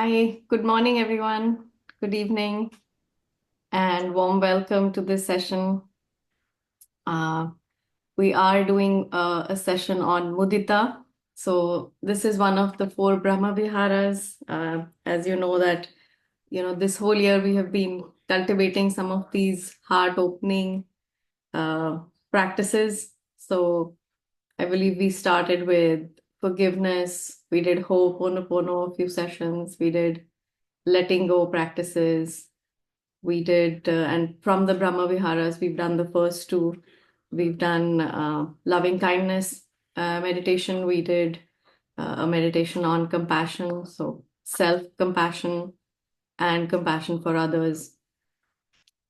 Hi, good morning, everyone. Good evening, and warm welcome to this session. Uh, we are doing a session on Mudita. So this is one of the four Brahmaviharas. As you know that, this whole year we have been cultivating some of these heart-opening uh, practices. So I believe we started with forgiveness. We did Ho'oponopono a few sessions. We did letting go practices. We did, and from the Brahmaviharas, we've done the first two. We've done loving kindness meditation. We did a meditation on compassion, so self compassion and compassion for others.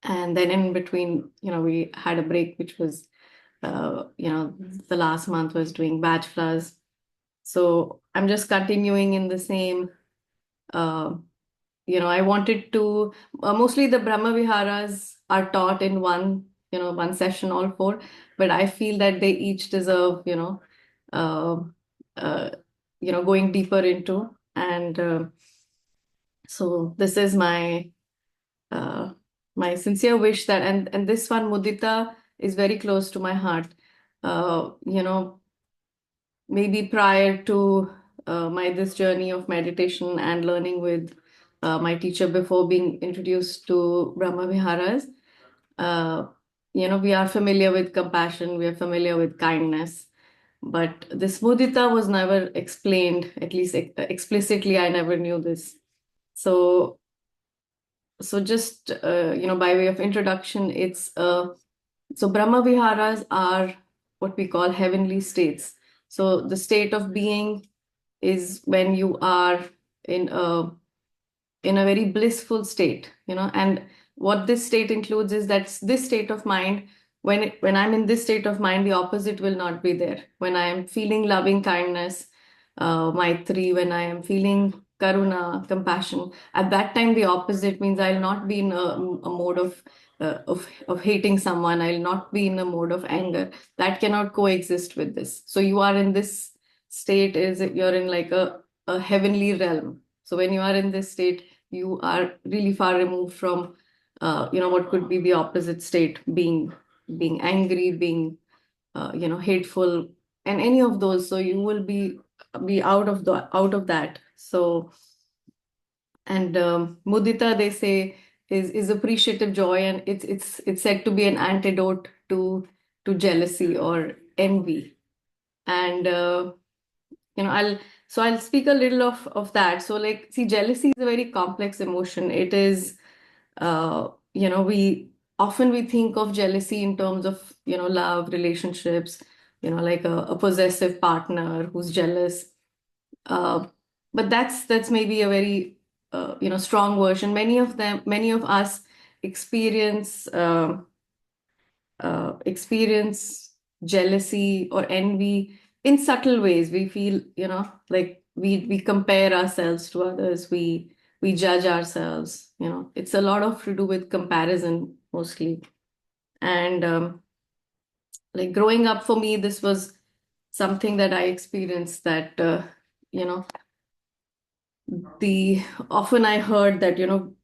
And then in between, we had a break, which was, the last month was doing batch flowers. So I'm just continuing in the same uh, I wanted to mostly the Brahma Viharas are taught in one session, all four, but I feel that they each deserve, uh, uh, going deeper into. And so this is uh, my sincere wish that, and this one, Mudita, is very close to my heart. Uh, you know, Maybe prior to my this journey of meditation and learning with my teacher before being introduced to Brahma Viharas, uh, we are familiar with compassion, we are familiar with kindness, but this mudita was never explained, at least explicitly. I never knew this. So, so just by way of introduction, it's so Brahma Viharas are what we call heavenly states. So the state of being is when you are in a in a very blissful state, and what this state includes is that this state of mind, when I'm in this state of mind, the opposite will not be there. When I am feeling loving kindness, maitri, when I am feeling karuna, compassion, at that time the opposite means I'll not be in a mode of hating someone. I'll not be in a mode of anger. That cannot coexist with this. So you are in this state, is you're in like a heavenly realm. So when you are in this state, you are really far removed from what could be the opposite state, being angry, being hateful, and any of those. So you will be out of that. So, and mudita, they say, is appreciative joy, and it's said to be an antidote to jealousy or envy. And I'll speak a little of that. So, like, see, jealousy is a very complex emotion. It is, we often we think of jealousy in terms of, love, relationships, like a possessive partner who's jealous. uh, but that's maybe a very strong version. Many of us experience experience jealousy or envy in subtle ways. We feel, like we compare ourselves to others. We judge ourselves. It's a lot of to do with comparison mostly. And like growing up for me, this was something that I experienced, that you know the often I heard that,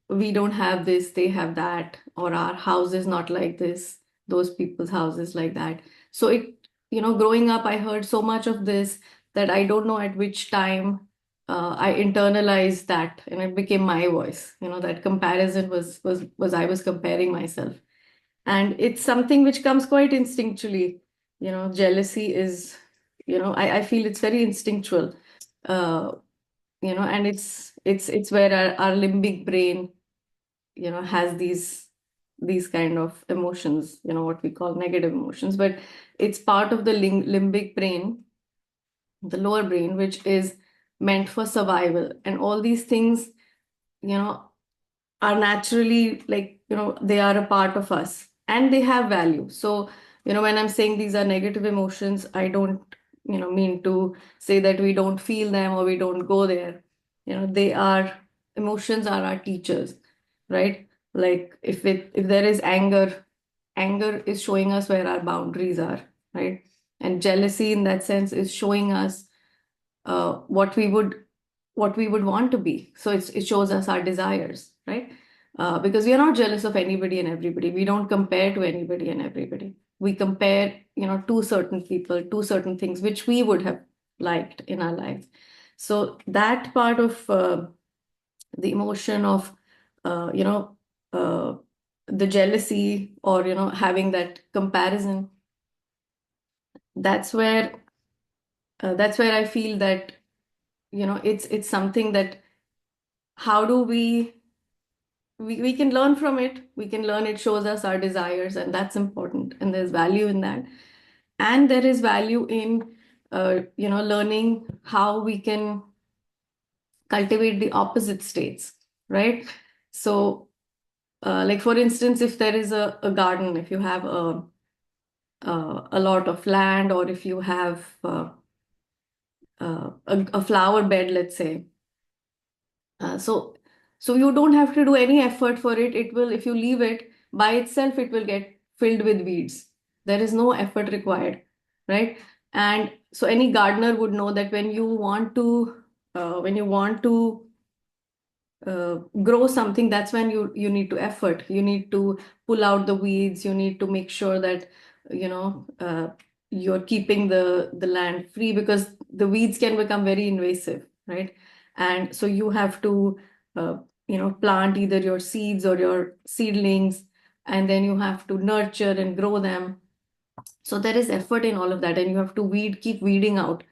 we don't have this, they have that, or our house is not like this, those people's house is like that. So growing up, I heard so much of this that I don't know at which time I internalized that, and it became my voice. That comparison was I was comparing myself, and it's something which comes quite instinctually. Jealousy is, I feel it's very instinctual. Uh, and it's where our limbic brain, has these kind of emotions, what we call negative emotions, but it's part of the limbic brain, the lower brain, which is meant for survival. And all these things, you know are naturally, like, they are a part of us and they have value. So, when I'm saying these are negative emotions, I don't, mean to say that we don't feel them or we don't go there. They are, emotions are our teachers, right? Like, if there is anger, anger is showing us where our boundaries are, right? And jealousy in that sense is showing us what we would what we would want to be. So it shows us our desires, right? Because we are not jealous of anybody and everybody. We don't compare to anybody and everybody. We compare, to certain people, to certain things which we would have liked in our lives. So that part of the emotion of, uh, the jealousy, or having that comparison, that's where I feel that, it's something that, how do we can learn from it. We can learn, it shows us our desires, and that's important, and there's value in that. And there is value in learning how we can cultivate the opposite states, right? So like for instance, if there is a garden, if you have a lot of land, or if you have a flower bed, let's say. So you don't have to do any effort for it. It will, if you leave it by itself, it will get filled with weeds. There is no effort required, right? And so any gardener would know that when you want to grow something, that's when you need to effort. You need to pull out the weeds. You need to make sure that you know uh, you're keeping the land free, because the weeds can become very invasive, right? And so you have to uh, plant either your seeds or your seedlings, and then you have to nurture and grow them. So there is effort in all of that, and you have to keep weeding out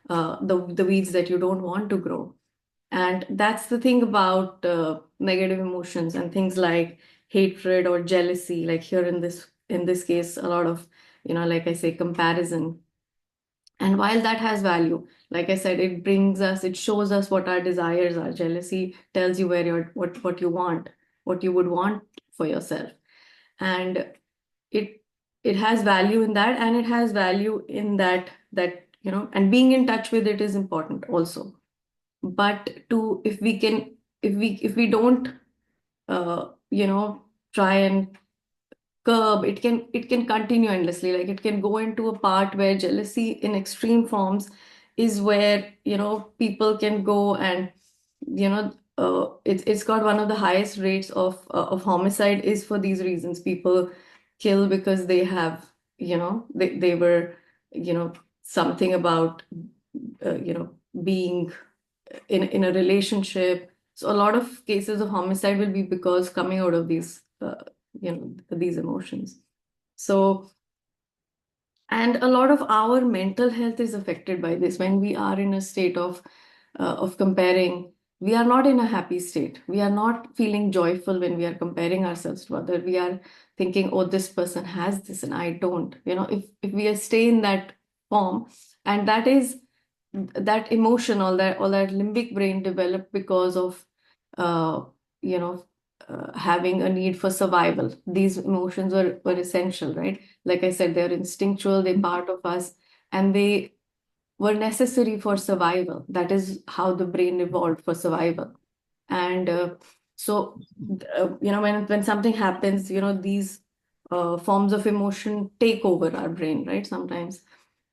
the weeds that you don't want to grow. And that's the thing about negative emotions and things like hatred or jealousy. Like here in this case, a lot of, like I say, comparison. And while that has value, like I said, it shows us what our desires are. Jealousy tells you what you want, what you would want for yourself. And it it has value in that, and it has value in that, and being in touch with it is important also. But to if we can if we don't try and curb, it can continue endlessly. Like it can go into a part where jealousy in extreme forms is where people can go, and it's got one of the highest rates of homicide is for these reasons. People kill because they have, they were, something about being in a relationship. So a lot of cases of homicide will be because coming out of these emotions. So, and a lot of our mental health is affected by this. When we are in a state of comparing, we are not in a happy state. We are not feeling joyful when we are comparing ourselves to other. We are thinking, oh, this person has this and I don't. If we stay in that form, and that is that emotion, all that limbic brain developed because of uh, you know having a need for survival. These emotions were essential, right? Like I said, they're instinctual, they're part of us, and they were necessary for survival. That is how the brain evolved, for survival. And when something happens, these forms of emotion take over our brain, right? Sometimes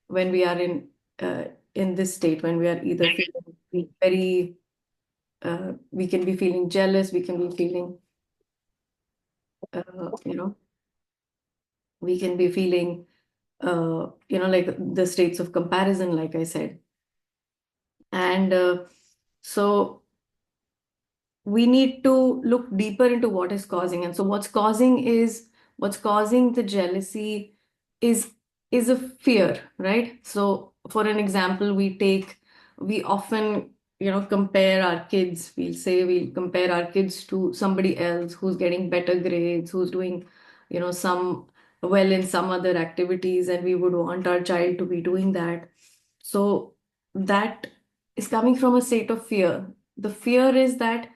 when we are uh, in this state, when we are either feeling very we can be feeling jealous, we can be feeling uh, you know we can be feeling like the states of comparison, like I said. And so we need to look deeper into what is causing. And so what's causing the jealousy is is a fear, right? So for an example, we often compare our kids. We'll compare our kids to somebody else who's getting better grades, who's doing some well in some other activities, and we would want our child to be doing that. So that is coming from a state of fear. The fear is that,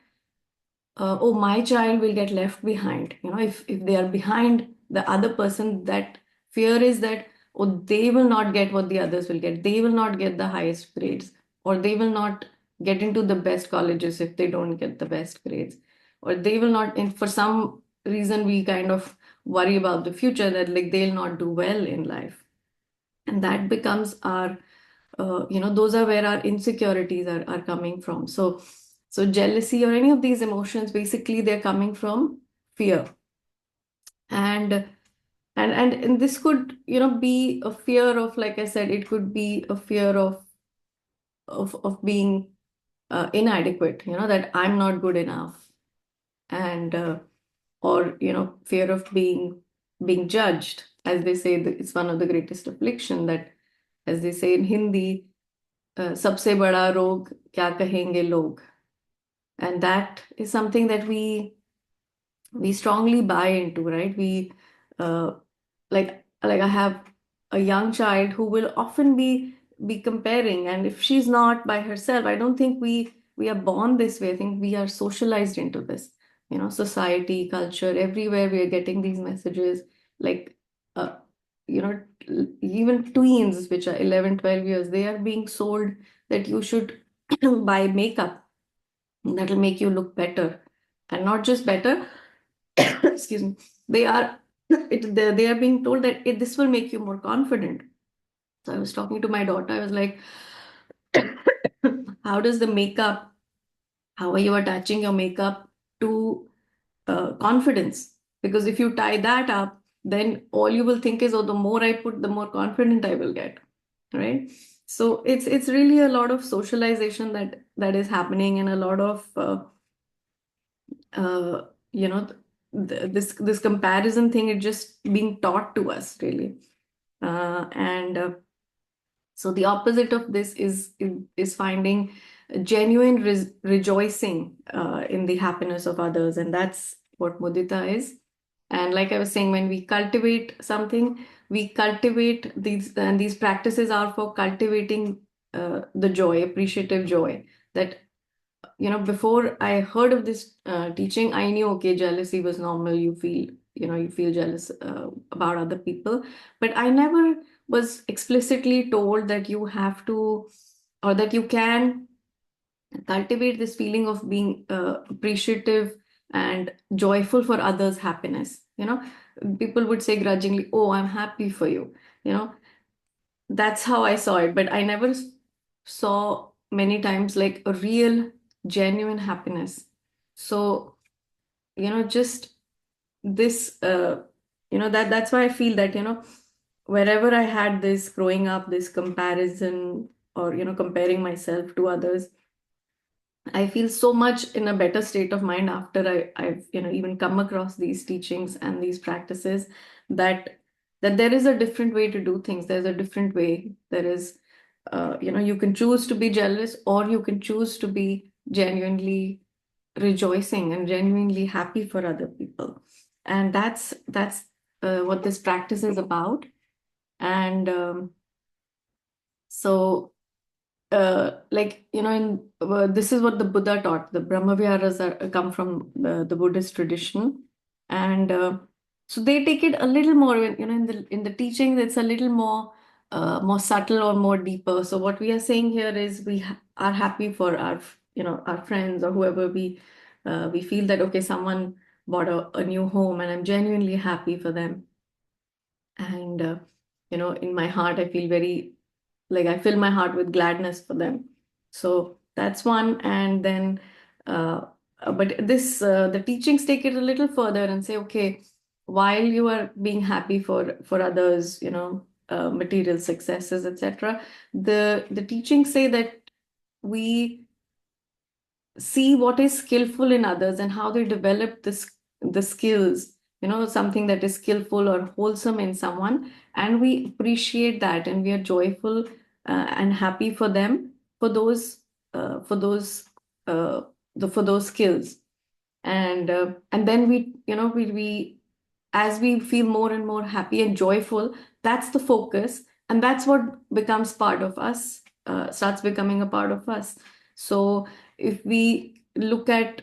oh, my child will get left behind. If they are behind the other person, that fear is that, oh, they will not get what the others will get. They will not get the highest grades, or they will not get into the best colleges if they don't get the best grades, or they will not. And for some reason, we kind of worry about the future, that like they'll not do well in life, and that becomes our those are where our insecurities are coming from. So jealousy or any of these emotions, basically they're coming from fear. And and and, and this could be a fear of, like I said, it could be a fear of being inadequate, that I'm not good enough. And or fear of being judged, as they say, it's one of the greatest affliction, that, as they say in Hindi, सबसे बड़ा रोग क्या कहेंगे लोग. And that is something that we strongly buy into, right? We uh, like I have a young child who will often be comparing, and if she's not by herself, I don't think we are born this way. I think we are socialized into this. Society, culture, everywhere we are getting these messages, like uh, you know even tweens, which are 11, 12 years, they are being sold that you should buy makeup that'll make you look better. And not just better, excuse me, they are they are being told that this will make you more confident. So I was talking to my daughter, I was like, how does the makeup, how are you attaching your makeup to confidence? Because if you tie that up, then all you will think is, oh, the more I put, the more confident I will get, right? So it's really a lot of socialization that is happening, and a lot of uh, you know this comparison thing, it just being taught to us, really. And So the opposite of this is finding genuine rejoicing in the happiness of others, and that's what mudita is. And like I was saying, when we cultivate something, we cultivate these, and these practices are for cultivating the joy, appreciative joy. That before I heard of this teaching, I knew, okay, jealousy was normal. You feel jealous about other people, but I never was explicitly told that you have to, or that you can cultivate this feeling of being appreciative and joyful for others' happiness. People would say grudgingly, "Oh, I'm happy for you." You know, that's how I saw it, but I never saw many times like a real, genuine happiness. So, just this, that's why I feel that, wherever I had this growing up, this comparison, or, comparing myself to others, I feel so much in a better state of mind after I've even come across these teachings and these practices, that there is a different way to do things. There's a different way. There is, you can choose to be jealous, or you can choose to be genuinely rejoicing and genuinely happy for other people. And that's what this practice is about. And so this is what the Buddha taught. The Brahmaviharas come from the Buddhist tradition, and so they take it a little more. In the teachings, it's a little more subtle or more deeper. So what we are saying here is are happy for our friends, or whoever we feel that, okay, someone bought a new home, and I'm genuinely happy for them. And in my heart, I feel very, like, I fill my heart with gladness for them. So that's one. And then but the teachings take it a little further and say, okay, while you are being happy for others, material successes, etc., the teachings say that we see what is skillful in others and how they develop the skills, something that is skillful or wholesome in someone, and we appreciate that, and we are joyful and happy for them, for those for those for those skills. And then we as we feel more and more happy and joyful, that's the focus, and that's what becomes part of us, starts becoming a part of us. So if we look at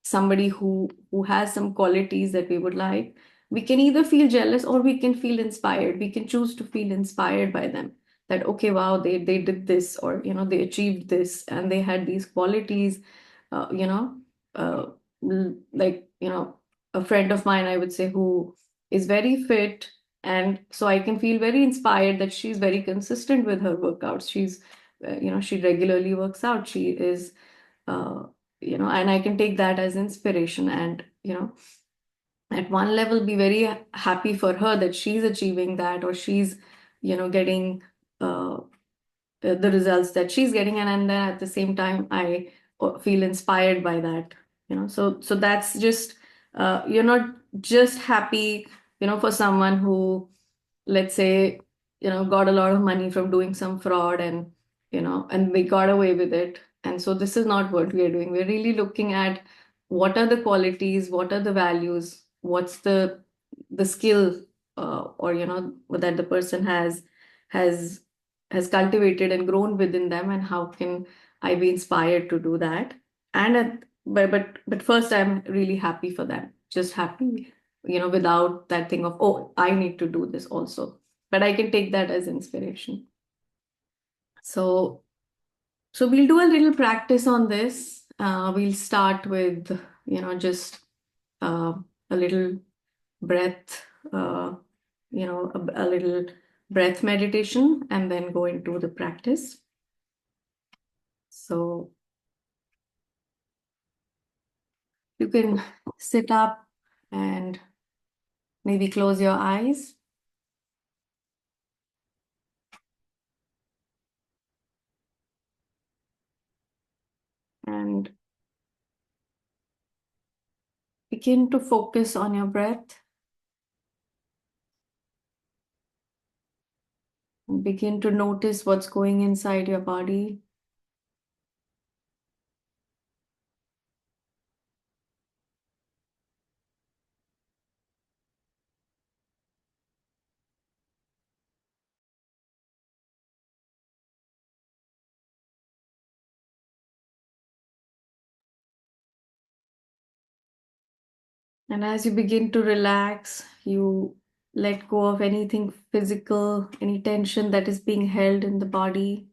somebody who has some qualities that we would like, we can either feel jealous or we can feel inspired. We can choose to feel inspired by them, that, okay, wow, they did this, or they achieved this, and they had these qualities. uh, you know uh, like, a friend of mine, I would say, who is very fit, And so I can feel very inspired that she's very consistent with her workouts. She regularly works out. She is, uh, and I can take that as inspiration, and at one level be very happy for her that she's achieving that, or she's getting uh, the results that she's getting, and then at the same time I feel inspired by that. So that's just, you're not just happy for someone who, let's say, got a lot of money from doing some fraud, and they got away with it. And so this is not what we are doing. We're really looking at what are the qualities, what are the values, what's the skill, or that the person has has cultivated and grown within them, and how can I be inspired to do that. But first, I'm really happy for them, just happy, without that thing of, oh, I need to do this also. But I can take that as inspiration. So so we'll do a little practice on this. We'll start with just uh, a little breath, uh, a little breath meditation, and then go into the practice. So you can sit up and maybe close your eyes and begin to focus on your breath, and begin to notice what's going inside your body. And as you begin to relax, you let go of anything physical, any tension that is being held in the body.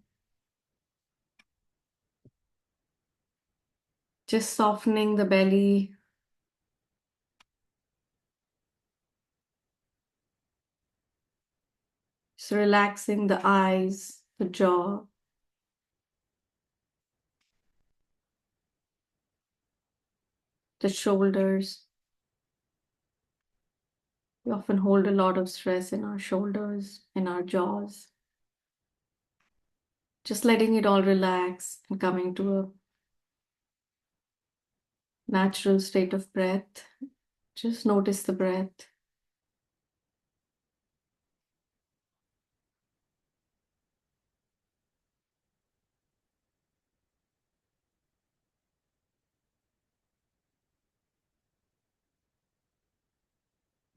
Just softening the belly, just relaxing the eyes, the jaw, the shoulders. We often hold a lot of stress in our shoulders, in our jaws. Just letting it all relax and coming to a natural state of breath. Just notice the breath.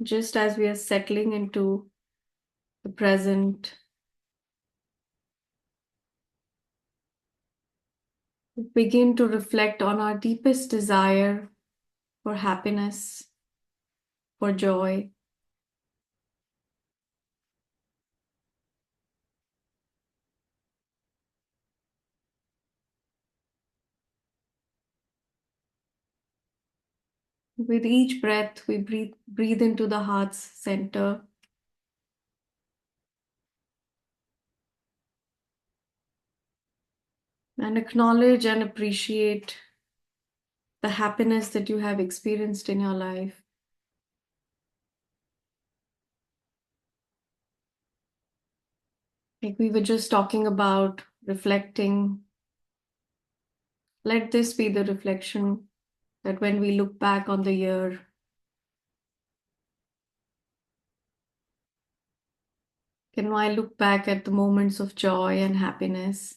Just as we are settling into the present, we begin to reflect on our deepest desire for happiness, for joy. With each breath, we breathe into the heart's center and acknowledge and appreciate the happiness that you have experienced in your life. Like we were just talking about reflecting, let this be the reflection that when we look back on the year, can I look back at the moments of joy and happiness?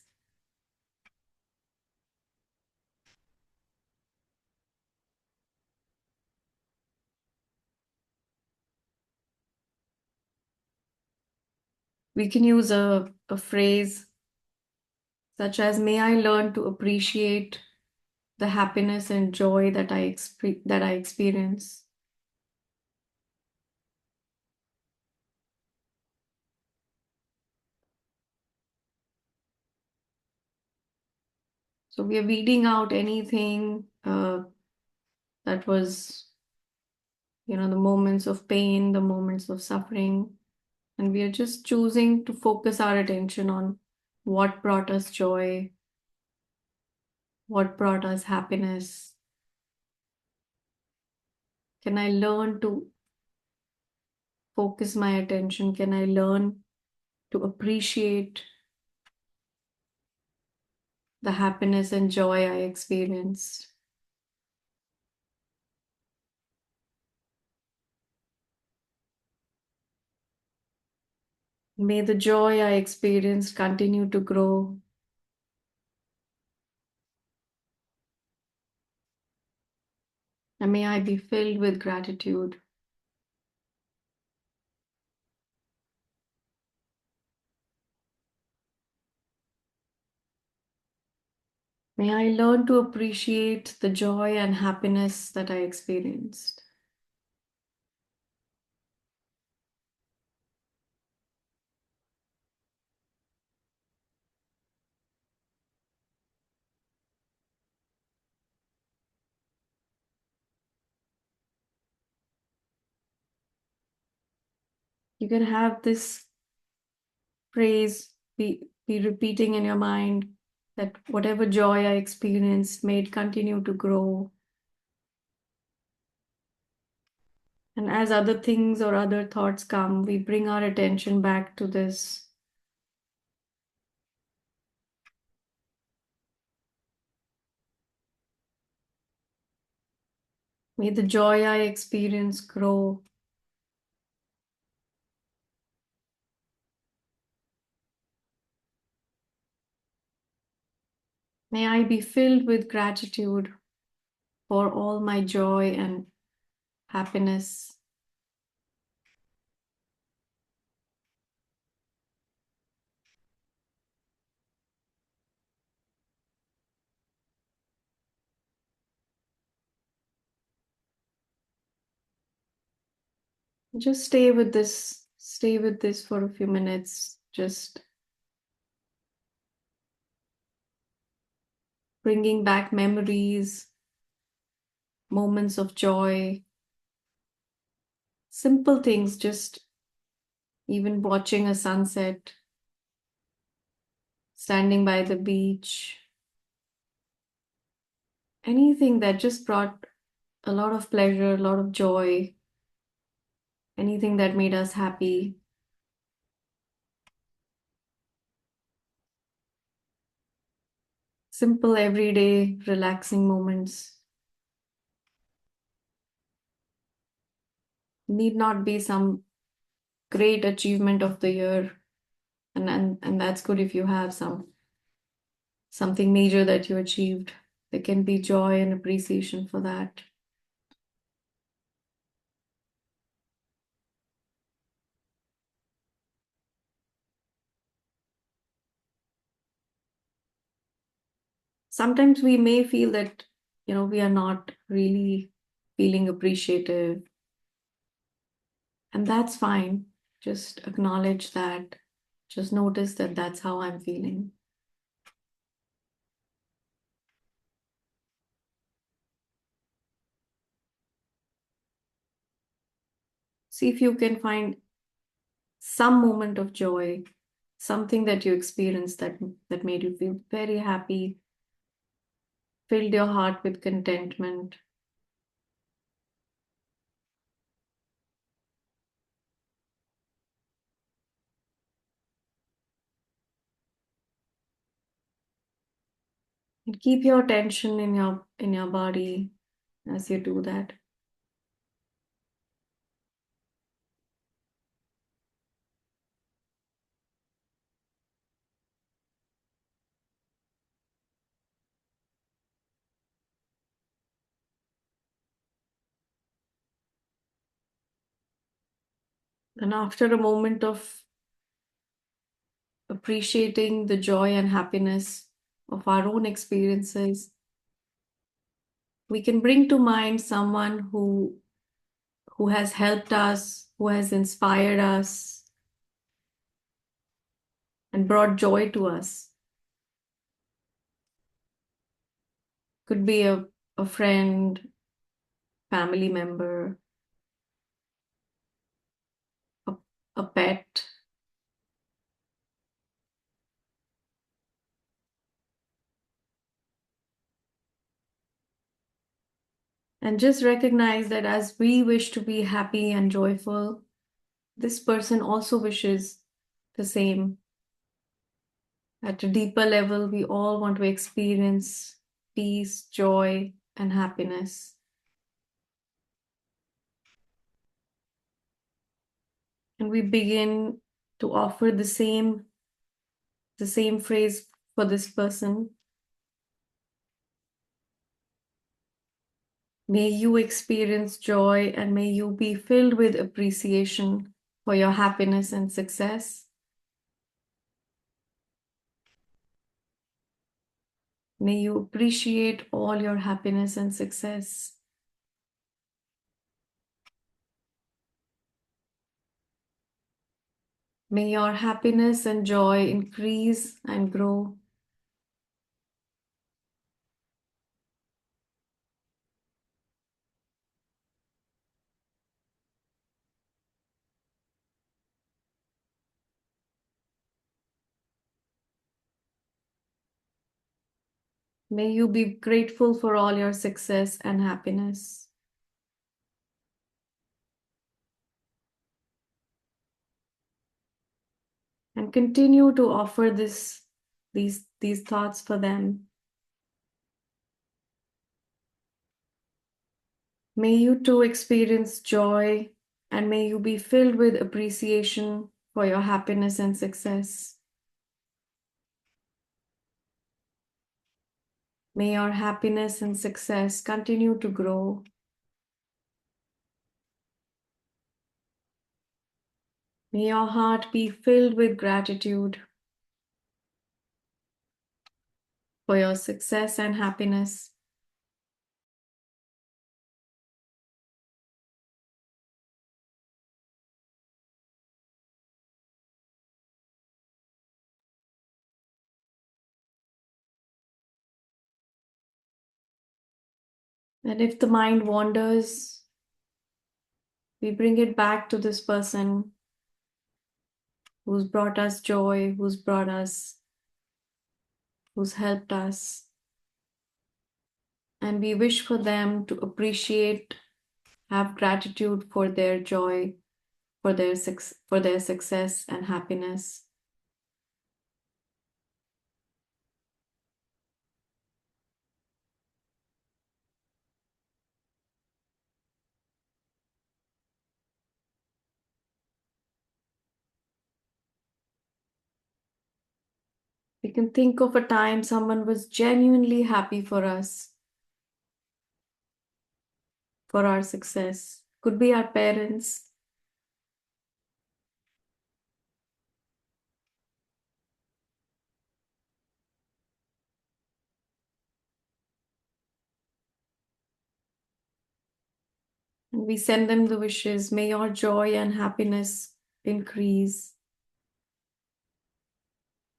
We can use a phrase such as, may I learn to appreciate the happiness and joy that I experience. So we are weeding out anything that was, the moments of pain, the moments of suffering. And we are just choosing to focus our attention on what brought us joy, what brought us happiness. Can I learn to focus my attention? Can I learn to appreciate the happiness and joy I experienced? May the joy I experienced continue to grow. And may I be filled with gratitude. May I learn to appreciate the joy and happiness that I experienced. You can have this phrase be repeating in your mind that whatever joy I experienced may it continue to grow. And as other things or other thoughts come, we bring our attention back to this. May the joy I experience grow. May I be filled with gratitude for all my joy and happiness. Just stay with this for a few minutes. Just bringing back memories, moments of joy, simple things, just even watching a sunset, standing by the beach, anything that just brought a lot of pleasure, a lot of joy, anything that made us happy. Simple, everyday, relaxing moments. Need not be some great achievement of the year. And that's good if you have something major that you achieved. There can be joy and appreciation for that. Sometimes we may feel that, we are not really feeling appreciative, and that's fine. Just acknowledge that. Just notice that that's how I'm feeling. See if you can find some moment of joy, something that you experienced that made you feel very happy, filled your heart with contentment. And keep your attention in your body as you do that. And after a moment of appreciating the joy and happiness of our own experiences, we can bring to mind someone who has helped us, who has inspired us and brought joy to us. Could be a friend, family member, a, a pet, And just recognize that as we wish to be happy and joyful, this person also wishes the same. At a deeper level, we all want to experience peace, joy, and happiness. And we begin to offer the same phrase for this person. May you experience joy and may you be filled with appreciation for your happiness and success. May you appreciate all your happiness and success. May your happiness and joy increase and grow. May you be grateful for all your success and happiness. And continue to offer these thoughts for them. May you too experience joy and may you be filled with appreciation for your happiness and success. May your happiness and success continue to grow. May your heart be filled with gratitude for your success and happiness. And if the mind wanders, we bring it back to this person who's brought us joy, who's helped us. And we wish for them to appreciate, have gratitude for their joy, for their success and happiness. We can think of a time someone was genuinely happy for us, for our success. Could be our parents. And we send them the wishes. May your joy and happiness increase.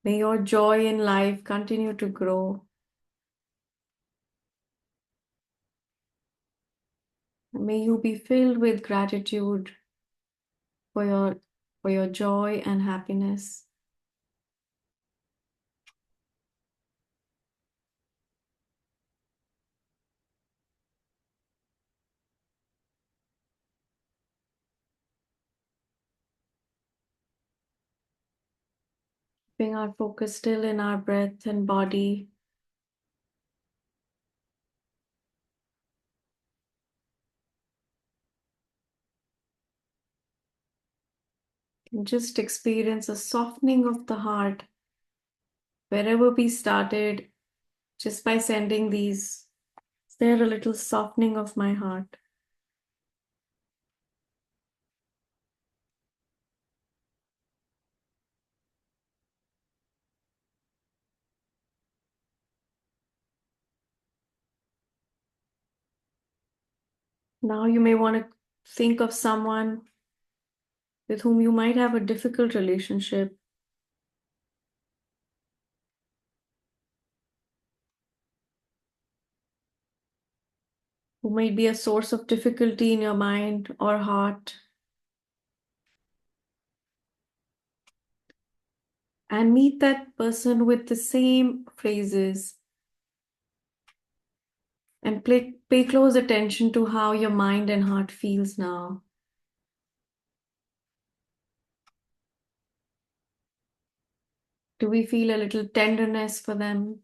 May your joy in life continue to grow. May you be filled with gratitude for your joy and happiness. Keeping our focus still in our breath and body. And just experience a softening of the heart wherever we started, just by sending these. Is there a little softening of my heart? Now you may want to think of someone with whom you might have a difficult relationship, who might be a source of difficulty in your mind or heart. And meet that person with the same phrases. And pay close attention to how your mind and heart feels now. Do we feel a little tenderness for them?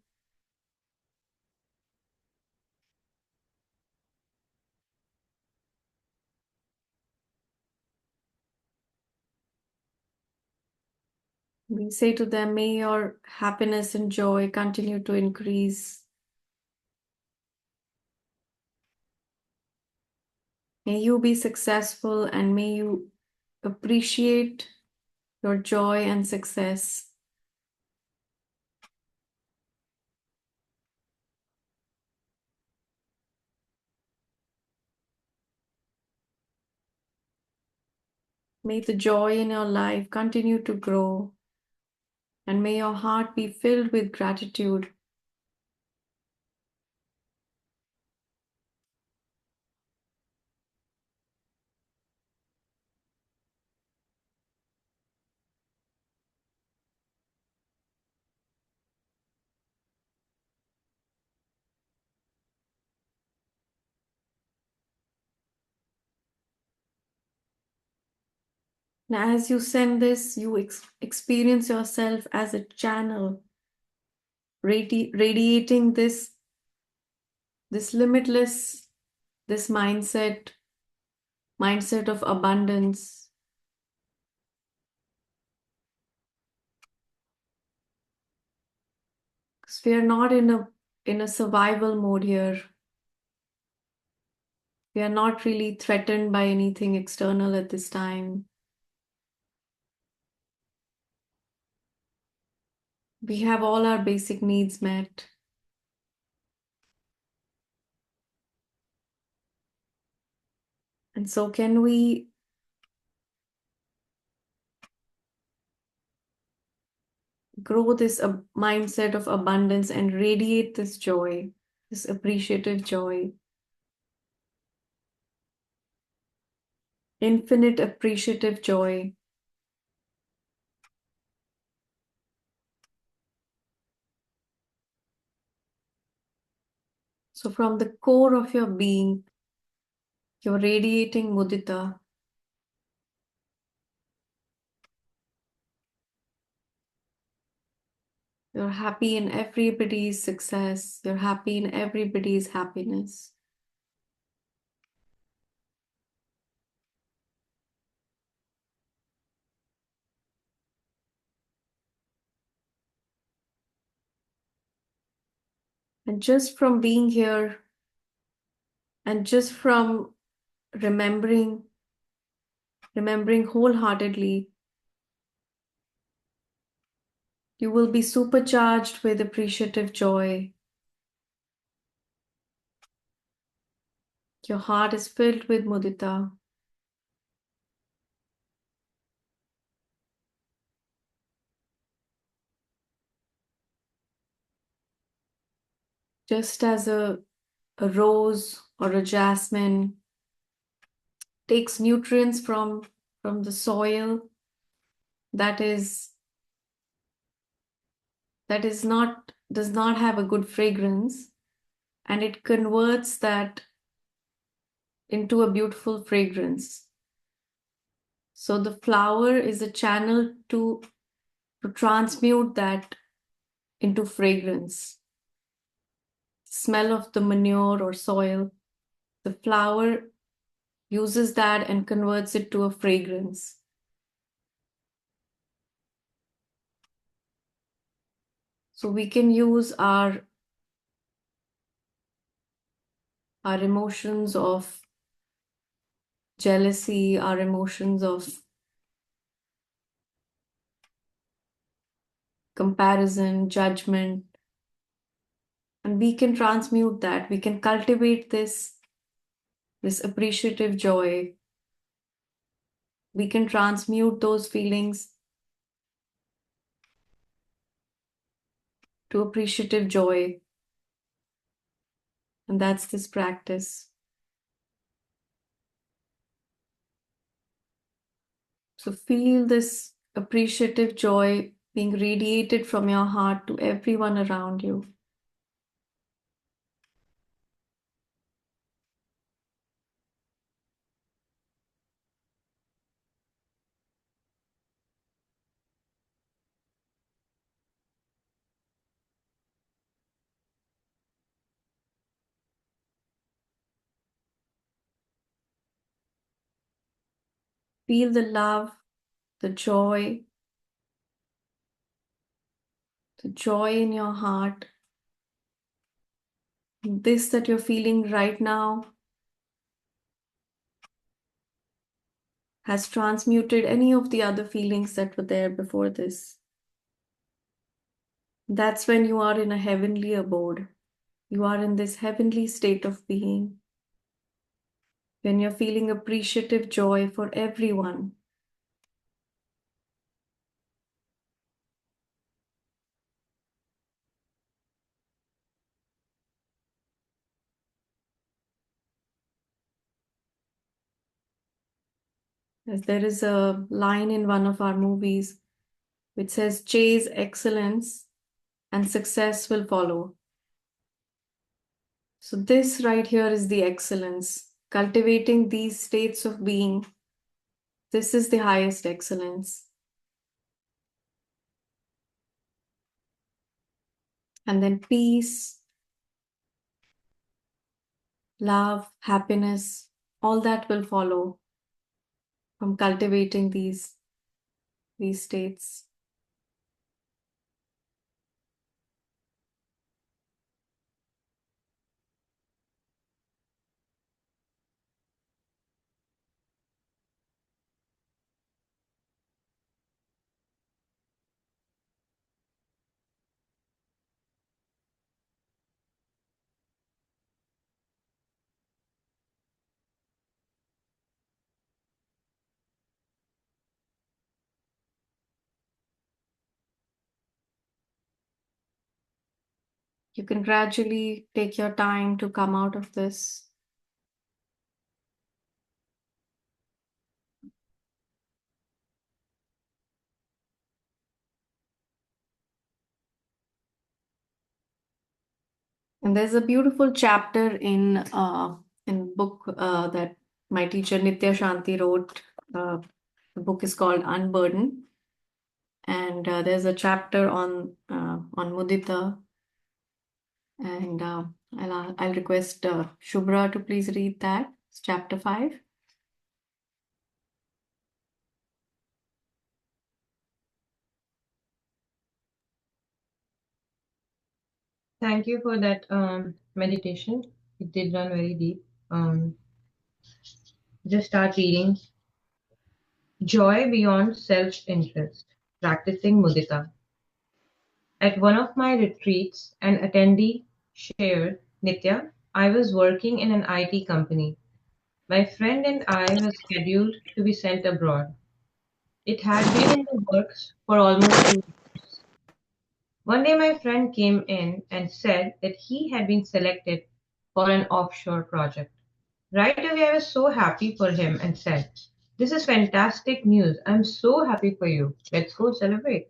We say to them, may your happiness and joy continue to increase. May you be successful and may you appreciate your joy and success. May the joy in your life continue to grow and may your heart be filled with gratitude. Now, as you send this, you experience yourself as a channel radiating this limitless, this mindset of abundance. Because we are not in a survival mode here. We are not really threatened by anything external at this time. We have all our basic needs met. And so can we grow this mindset of abundance and radiate this joy, this appreciative joy, infinite appreciative joy. So from the core of your being, you're radiating mudita. You're happy in everybody's success. You're happy in everybody's happiness. And just from being here and just from remembering, remembering wholeheartedly, you will be supercharged with appreciative joy. Your heart is filled with mudita. Just as a rose or a jasmine takes nutrients from the soil that is not does not have a good fragrance, and it converts that into a beautiful fragrance. So the flower is a channel to transmute that into fragrance. Smell of the manure or soil, the flower uses that and converts it to a fragrance. So we can use our emotions of jealousy, our emotions of comparison, judgment, and we can transmute that. We can cultivate this appreciative joy. We can transmute those feelings to appreciative joy. And that's this practice. So feel this appreciative joy being radiated from your heart to everyone around you. Feel the the joy in your heart. This that you're feeling right now has transmuted any of the other feelings that were there before this. That's when you are in a heavenly abode. You are in this heavenly state of being. When you're feeling appreciative joy for everyone. As there is a line in one of our movies which says, chase excellence and success will follow. So, this right here is the excellence. Cultivating these states of being, this is the highest excellence. And then peace, love, happiness, all that will follow from cultivating these states. You can gradually take your time to come out of this. And there's a beautiful chapter in book that my teacher Nitya Shanti wrote. The book is called Unburden, and there's a chapter on Mudita. And I'll request Shubhra to please read that. It's chapter 5. Thank you for that meditation. It did run very deep. Um, just start reading. Joy beyond self interest, practicing mudita. At one of my retreats, an attendee shared, Nitya, I was working in an IT company. My friend and I were scheduled to be sent abroad. It had been in the works for almost 2 years. One day, my friend came in and said that he had been selected for an offshore project. Right away, I was so happy for him and said, this is fantastic news. I'm so happy for you. Let's go celebrate.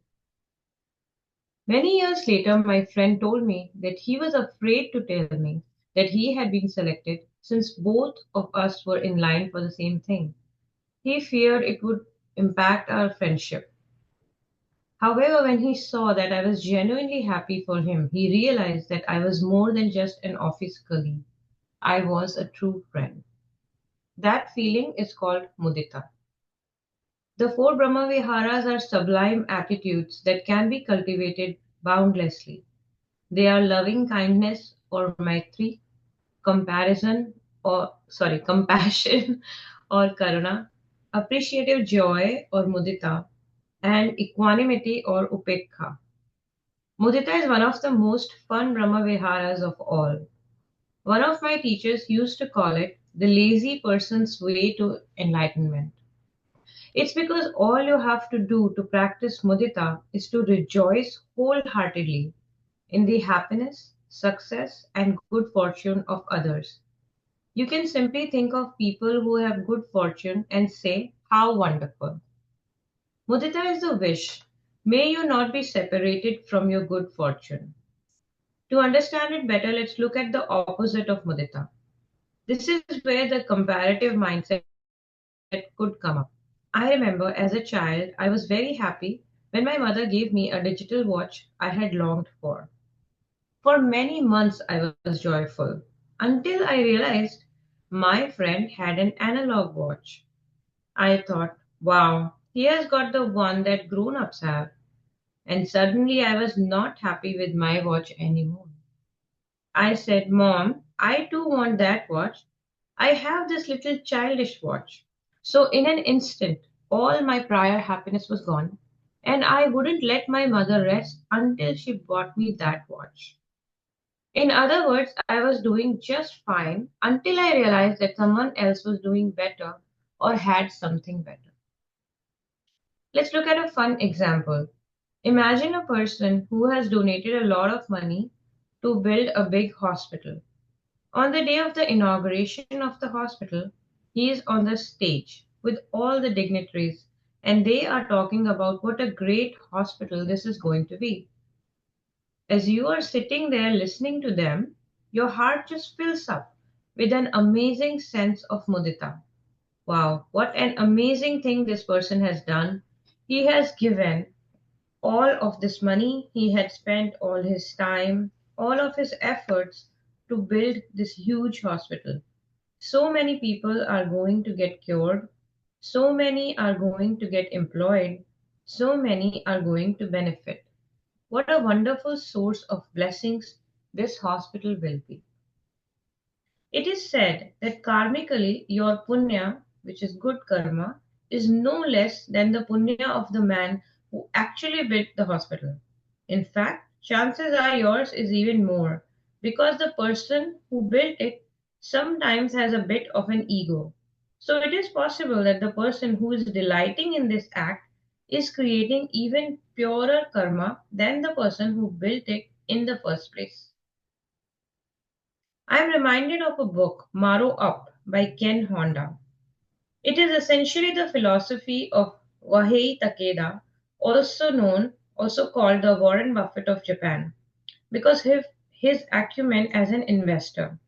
Many years later, my friend told me that he was afraid to tell me that he had been selected since both of us were in line for the same thing. He feared it would impact our friendship. However, when he saw that I was genuinely happy for him, he realized that I was more than just an office colleague. I was a true friend. That feeling is called mudita. The four Brahmaviharas are sublime attitudes that can be cultivated boundlessly. They are loving kindness or maitri, compassion or karuna, appreciative joy or mudita, and equanimity or upekha. Mudita is one of the most fun Brahmaviharas of all. One of my teachers used to call it the lazy person's way to enlightenment. It's because all you have to do to practice mudita is to rejoice wholeheartedly in the happiness, success, and good fortune of others. You can simply think of people who have good fortune and say, how wonderful. Mudita is the wish. May you not be separated from your good fortune. To understand it better, let's look at the opposite of mudita. This is where the comparative mindset could come up. I remember as a child, I was very happy when my mother gave me a digital watch I had longed for. For many months, I was joyful until I realized my friend had an analog watch. I thought, Wow, he has got the one that grown ups have. And suddenly I was not happy with my watch anymore. I said, Mom, I too want that watch. I have this little childish watch. So, in an instant, all my prior happiness was gone, and I wouldn't let my mother rest until she bought me that watch. In other words, I was doing just fine until I realized that someone else was doing better or had something better. Let's look at a fun example. Imagine a person who has donated a lot of money to build a big hospital. On the day of the inauguration of the hospital, he is on the stage with all the dignitaries and they are talking about what a great hospital this is going to be. As you are sitting there listening to them, your heart just fills up with an amazing sense of mudita. Wow, what an amazing thing this person has done. He has given all of this money, he had spent all his time, all of his efforts to build this huge hospital. So many people are going to get cured, so many are going to get employed, so many are going to benefit. What a wonderful source of blessings this hospital will be. It is said that karmically your punya, which is good karma, is no less than the punya of the man who actually built the hospital. In fact, chances are yours is even more because the person who built it sometimes has a bit of an ego. So it is possible that the person who is delighting in this act is creating even purer karma than the person who built it in the first place. I am reminded of a book, Maro Up, by Ken Honda. It is essentially the philosophy of Wahei Takeda, also called the Warren Buffett of Japan, because of his acumen as an investor.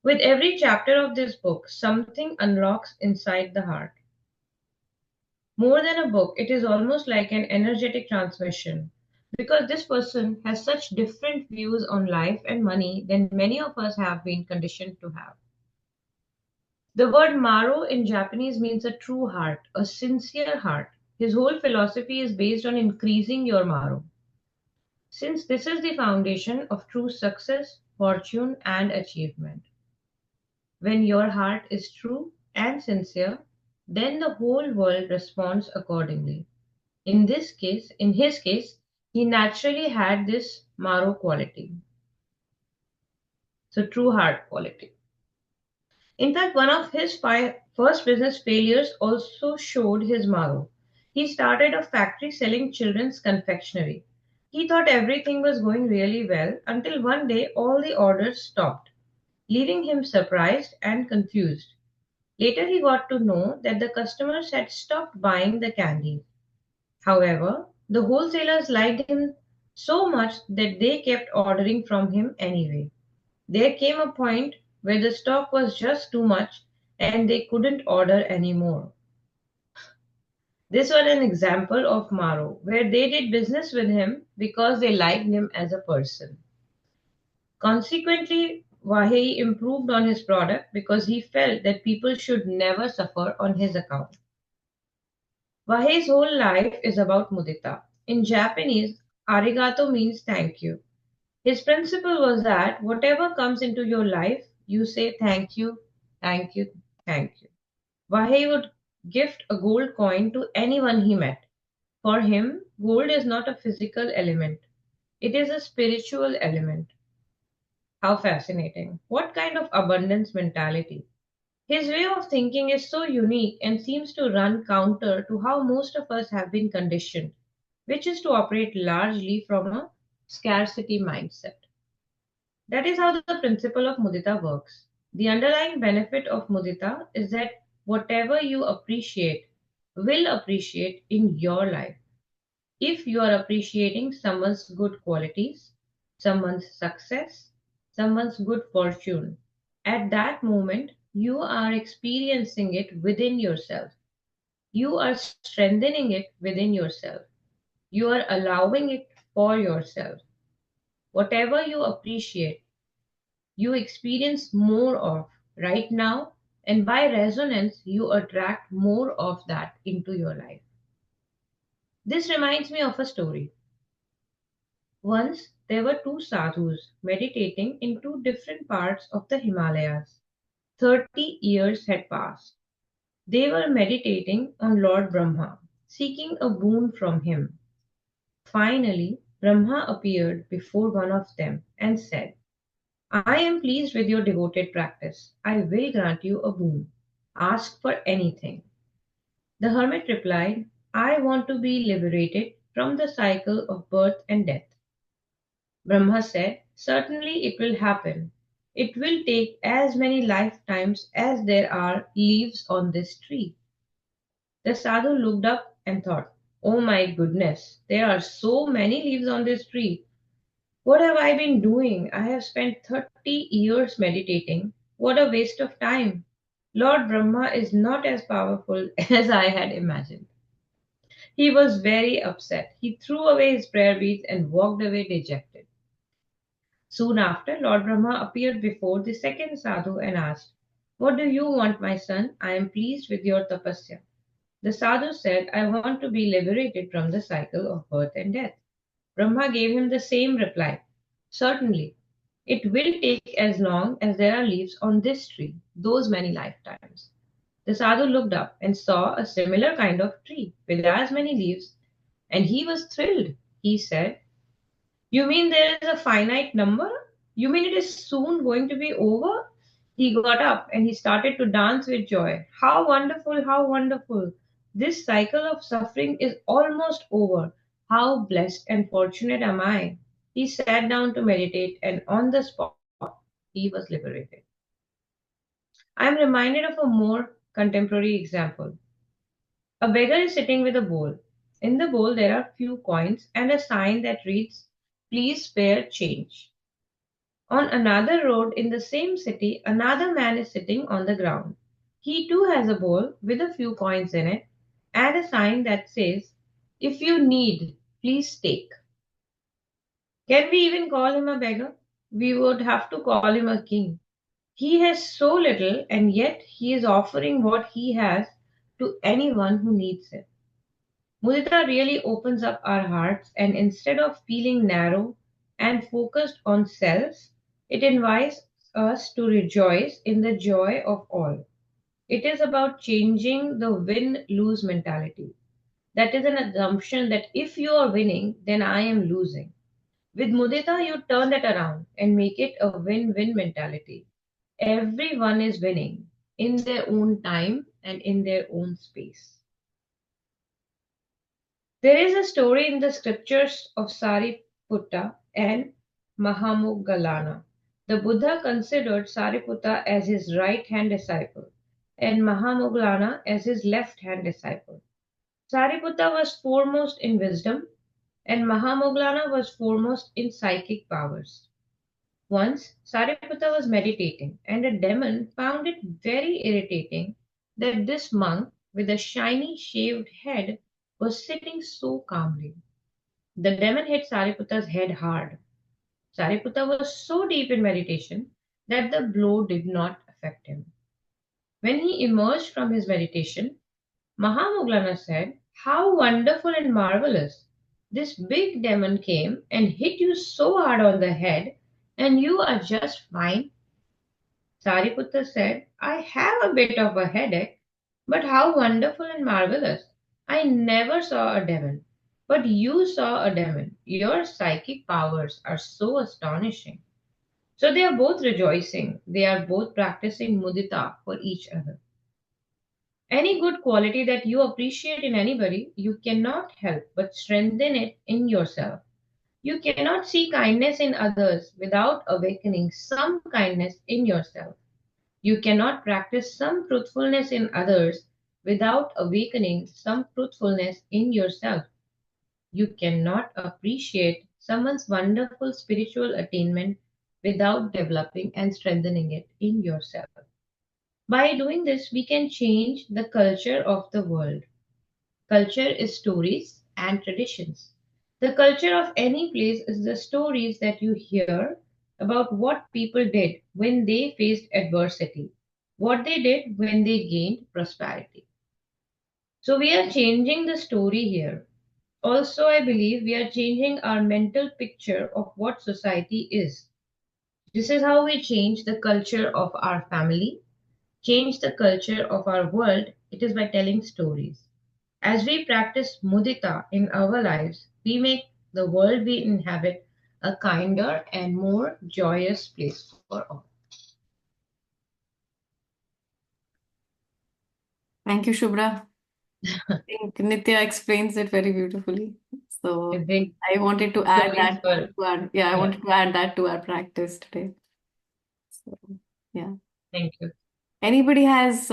With every chapter of this book, something unlocks inside the heart. More than a book, it is almost like an energetic transmission because this person has such different views on life and money than many of us have been conditioned to have. The word Maro in Japanese means a true heart, a sincere heart. His whole philosophy is based on increasing your Maro. Since this is the foundation of true success, fortune, and achievement. When your heart is true and sincere, then the whole world responds accordingly. In his case, he naturally had this Maro quality. So, true heart quality. In fact, one of his first business failures also showed his marrow. He started a factory selling children's confectionery. He thought everything was going really well until one day all the orders stopped, leaving him surprised and confused. Later, he got to know that the customers had stopped buying the candies. However, the wholesalers liked him so much that they kept ordering from him anyway. There came a point where the stock was just too much and they couldn't order anymore. This was an example of Maro, where they did business with him because they liked him as a person. Consequently, Vahey improved on his product because he felt that people should never suffer on his account. Vahey's whole life is about mudita. In Japanese, arigato means thank you. His principle was that whatever comes into your life, you say thank you, thank you, thank you. Vahey would gift a gold coin to anyone he met. For him, gold is not a physical element, it is a spiritual element. How fascinating. What kind of abundance mentality? His way of thinking is so unique and seems to run counter to how most of us have been conditioned, which is to operate largely from a scarcity mindset. That is how the principle of mudita works. The underlying benefit of mudita is that whatever you appreciate will appreciate in your life. If you are appreciating someone's good qualities, someone's success, someone's good fortune, at that moment you are experiencing it within yourself. You are strengthening it within yourself. You are allowing it for yourself. Whatever you appreciate, you experience more of right now And by resonance, you attract more of that into your life. This reminds me of a story. Once there were two sadhus meditating in two different parts of the Himalayas. 30 years had passed. They were meditating on Lord Brahma, seeking a boon from him. Finally, Brahma appeared before one of them and said, I am pleased with your devoted practice. I will grant you a boon. Ask for anything. The hermit replied, I want to be liberated from the cycle of birth and death. Brahma said, Certainly it will happen. It will take as many lifetimes as there are leaves on this tree. The sadhu looked up and thought, Oh my goodness, there are so many leaves on this tree. What have I been doing? I have spent 30 years meditating. What a waste of time. Lord Brahma is not as powerful as I had imagined. He was very upset. He threw away his prayer beads and walked away dejected. Soon after, Lord Brahma appeared before the second sadhu and asked, What do you want, my son? I am pleased with your tapasya. The sadhu said, I want to be liberated from the cycle of birth and death. Brahma gave him the same reply. Certainly, it will take as long as there are leaves on this tree, those many lifetimes. The sadhu looked up and saw a similar kind of tree with as many leaves, and he was thrilled. He said, You mean there is a finite number? You mean it is soon going to be over? He got up and he started to dance with joy. How wonderful, how wonderful. This cycle of suffering is almost over. How blessed and fortunate am I? He sat down to meditate and on the spot he was liberated. I am reminded of a more contemporary example. A beggar is sitting with a bowl. In the bowl there are few coins and a sign that reads, Please spare change. On another road in the same city, another man is sitting on the ground. He too has a bowl with a few coins in it and a sign that says, If you need, please take. Can we even call him a beggar? We would have to call him a king. He has so little and yet he is offering what he has to anyone who needs it. Mudita really opens up our hearts, and instead of feeling narrow and focused on self, it invites us to rejoice in the joy of all. It is about changing the win lose mentality. That is an assumption that if you are winning, then I am losing. With Mudita, you turn that around and make it a win win mentality. Everyone is winning in their own time and in their own space. There is a story in the scriptures of Sariputta and Mahamoggallana. The Buddha considered Sariputta as his right hand disciple and Mahamoggallana as his left hand disciple. Sariputta was foremost in wisdom and Mahamoggallana was foremost in psychic powers. Once Sariputta was meditating and a demon found it very irritating that this monk with a shiny shaved head was sitting so calmly. The demon hit Sariputta's head hard. Sariputta was so deep in meditation that the blow did not affect him. When he emerged from his meditation, Mahamoglana said, How wonderful and marvelous! This big demon came and hit you so hard on the head, and you are just fine. Sariputta said, I have a bit of a headache, but how wonderful and marvelous! I never saw a demon, but you saw a demon. Your psychic powers are so astonishing. So they are both rejoicing. They are both practicing mudita for each other. Any good quality that you appreciate in anybody, you cannot help but strengthen it in yourself. You cannot see kindness in others without awakening some kindness in yourself. You cannot practice some truthfulness in others without awakening some truthfulness in yourself. You cannot appreciate someone's wonderful spiritual attainment without developing and strengthening it in yourself. By doing this, we can change the culture of the world. Culture is stories and traditions. The culture of any place is the stories that you hear about what people did when they faced adversity. what they did when they gained prosperity. So we are changing the story here. Also, I believe we are changing our mental picture of what society is. This is how we change the culture of our family, change the culture of our world. It is by telling stories. As we practice mudita in our lives, we make the world we inhabit a kinder and more joyous place for all. Thank you, Shubhra. I think Nitya explains it very beautifully. So Big I wanted to add flowing that for, to our, yeah, I yeah, wanted to add that to our practice today. So yeah. thank you. Anybody has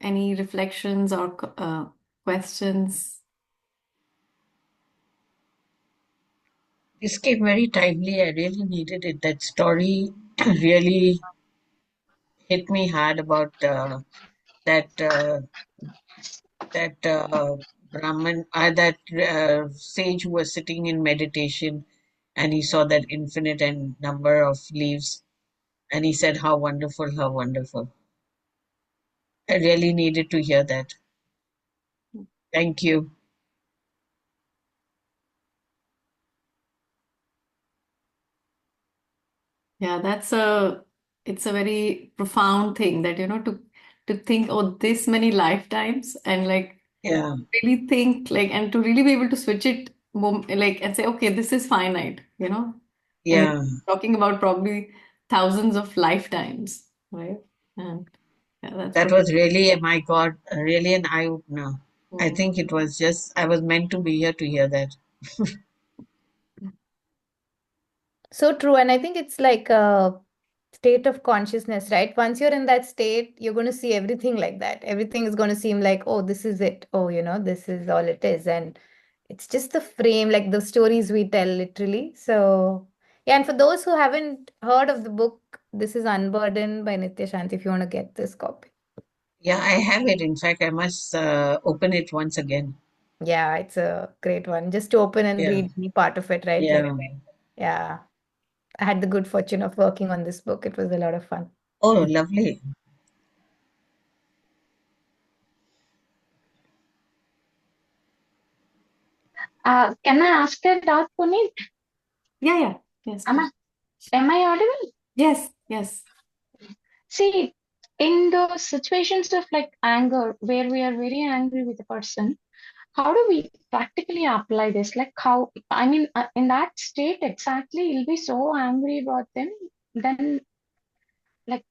any reflections or questions? This came very timely. I really needed it. That story really hit me hard about that Brahman, that sage who was sitting in meditation, and he saw that infinite and number of leaves, and he said, "How wonderful! How wonderful!" I really needed to hear that. Thank you. Yeah, it's a very profound thing that, to think, oh, this many lifetimes and like Yeah, really think like, and to really be able to switch it like and say, okay, this is finite, and yeah. we're talking about probably thousands of lifetimes, right? And yeah, that's That was really, my God, really an eye opener. I mm. think it was just I was meant to be here to hear that. So true. And I think it's like a state of consciousness, right? Once you're in that state, you're going to see everything like that. Everything is going to seem like, oh, this is it. Oh, this is all it is. And it's just the frame, like the stories we tell, literally. So, yeah. And for those who haven't heard of the book, this is Unburdened by Nitya Shanti, if you want to get this copy. Yeah, I have it. In fact, I must open it once again. Yeah, it's a great one. Just to open and Yeah, read any part of it, right? Like, yeah. yeah. I had the good fortune of working on this book. It was a lot of fun. Oh, lovely. Can I ask a doubt, Puneet? Yeah, yeah, yes, Am please. I, am I audible? Yes, yes. See, in those situations of like anger, where we are very angry with a person, how do we practically apply this? Like how, I mean, in that state exactly, you'll be so angry about them, then like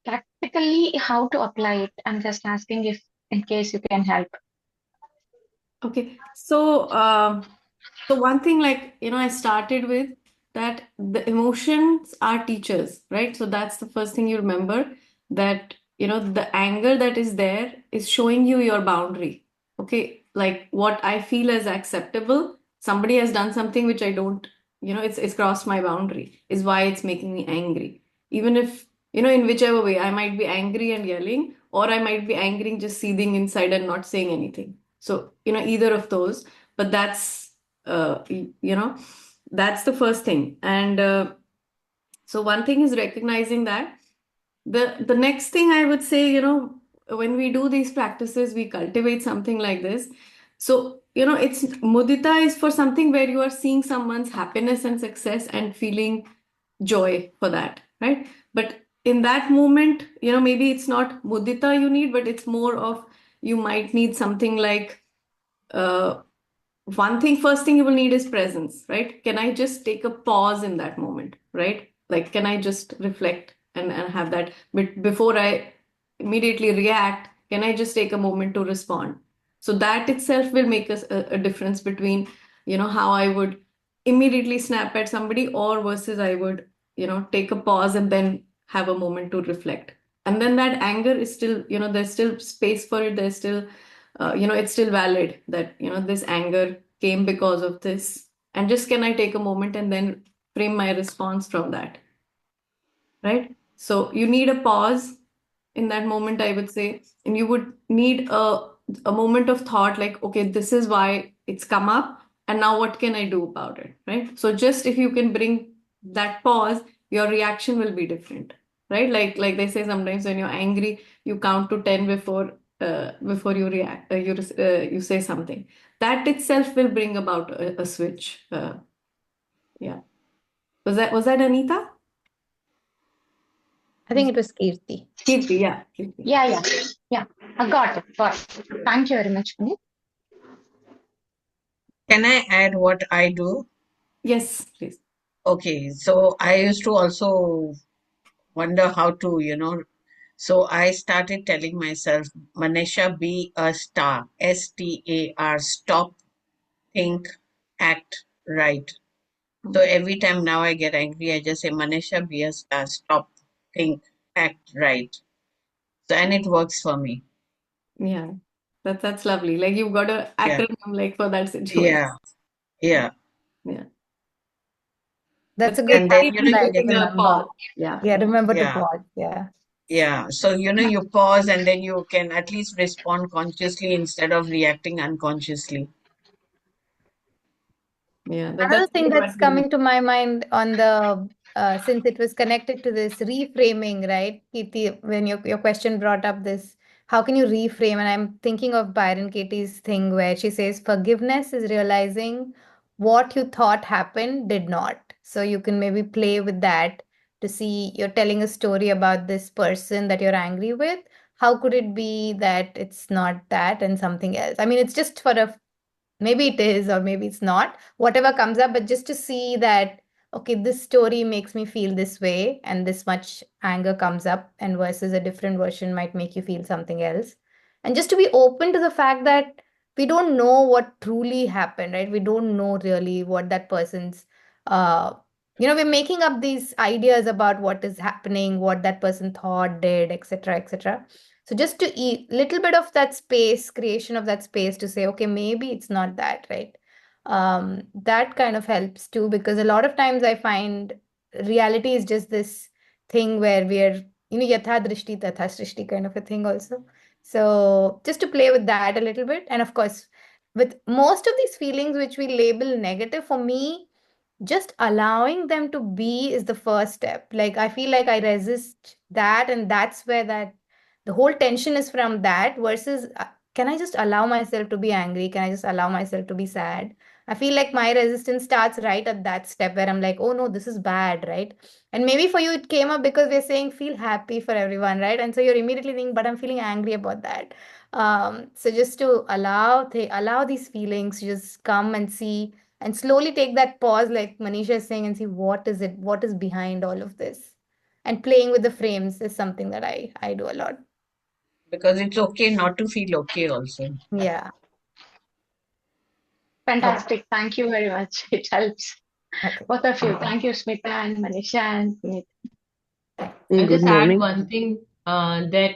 practically how to apply it? I'm just asking if in case you can help. Okay. So one thing, like, I started with that the emotions are teachers, right? So that's the first thing you remember, that, the anger that is there is showing you your boundary. Okay. Like what I feel is acceptable. Somebody has done something which I don't, it's crossed my boundary, is why it's making me angry. Even if, in whichever way, I might be angry and yelling, or I might be angry and just seething inside and not saying anything. So, either of those, but that's the first thing. And so one thing is recognizing that. The next thing I would say, when we do these practices, we cultivate something like this. So, it's mudita is for something where you are seeing someone's happiness and success and feeling joy for that, right? But in that moment, maybe it's not mudita you need, but it's more of, you might need something like, uh, first thing you will need is presence, right? Can I just take a pause in that moment, right? Like, can I just reflect and have that, but before I immediately react, can I just take a moment to respond? So that itself will make us a difference between, how I would immediately snap at somebody, or versus I would, take a pause and then have a moment to reflect. And then that anger is still, there's still space for it. There's still, it's still valid that, this anger came because of this. And just, can I take a moment and then frame my response from that, right? So you need a pause in that moment, I would say, and you would need a moment of thought, like, okay, this is why it's come up, and now what can I do about it, right? So just if you can bring that pause, your reaction will be different, right? Like they say sometimes when you're angry, you count to 10 before you react, you say something. That itself will bring about a switch. Yeah. Was that Anita? I think it was Kirti. Kirti, yeah, Kirti. Yeah, yeah, yeah. I got it. Got it. Thank you very much, Puneet. Can I add what I do? Yes, please. Okay, so I used to also wonder how to, so I started telling myself, Manisha, be a star, STAR, stop, think, act, right. So every time now I get angry, I just say, Manisha, be a star, stop, think, act, right. So, and it works for me. Yeah, that's lovely. Like you've got a Yeah, acronym like for that situation. yeah, yeah. Yeah. That's But a good And then, keep habit, you right? get, taking a Remember. pause. Yeah. Yeah, remember to yeah, pause. Yeah. yeah. So, you pause and then you can at least respond consciously instead of reacting unconsciously. Yeah. Another That's thing good that's advice. coming to my mind on the since it was connected to this reframing, right? Kirti, when your question brought up this, how can you reframe? And I'm thinking of Byron Katie's thing where she says forgiveness is realizing what you thought happened did not. So you can maybe play with that to see you're telling a story about this person that you're angry with. How could it be that it's not that and something else? I mean, it's just for a maybe it is or maybe it's not, whatever comes up, but just to see that okay, this story makes me feel this way and this much anger comes up, and versus a different version might make you feel something else. And just to be open to the fact that we don't know what truly happened, right? We don't know really what that person's uh we're making up these ideas about what is happening, what that person thought, did, etc., etc. So just to eat little bit of that space, creation of that space to say, okay, maybe it's not that, right? That kind of helps too, because a lot of times I find reality is just this thing where we're, yatha drishti tatha srishti kind of a thing also. So just to play with that a little bit. And of course, with most of these feelings which we label negative, for me, just allowing them to be is the first step. Like I feel like I resist that, and that's where that the whole tension is from that versus can I just allow myself to be angry? Can I just allow myself to be sad? I feel like my resistance starts right at that step where I'm like, oh no, this is bad, right? And maybe for you it came up because we're saying feel happy for everyone, right? And so you're immediately thinking, but I'm feeling angry about that. So just to allow these feelings to just come and see and slowly take that pause, like Manisha is saying, and see what is it, what is behind all of this. And playing with the frames is something that I do a lot. Because it's okay not to feel okay also. Yeah. Okay. Fantastic. Thank you very much. It helps. Okay. Both of you. Thank you, Smita and Manisha and Puneet. Thanks. I'll Good just add morning. one thing that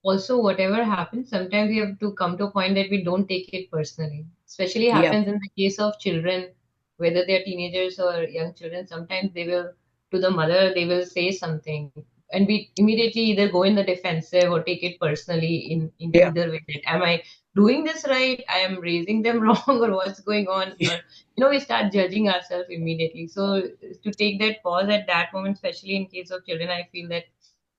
also whatever happens, sometimes we have to come to a point that we don't take it personally. Especially Yep. happens in the case of children, whether they're teenagers or young children. Sometimes they will, to the mother, they will say something, and we immediately either go in the defensive or take it personally in Yeah. either way. That am I doing this right? I am raising them wrong, or what's going on? Or we start judging ourselves immediately. So to take that pause at that moment, especially in case of children, I feel that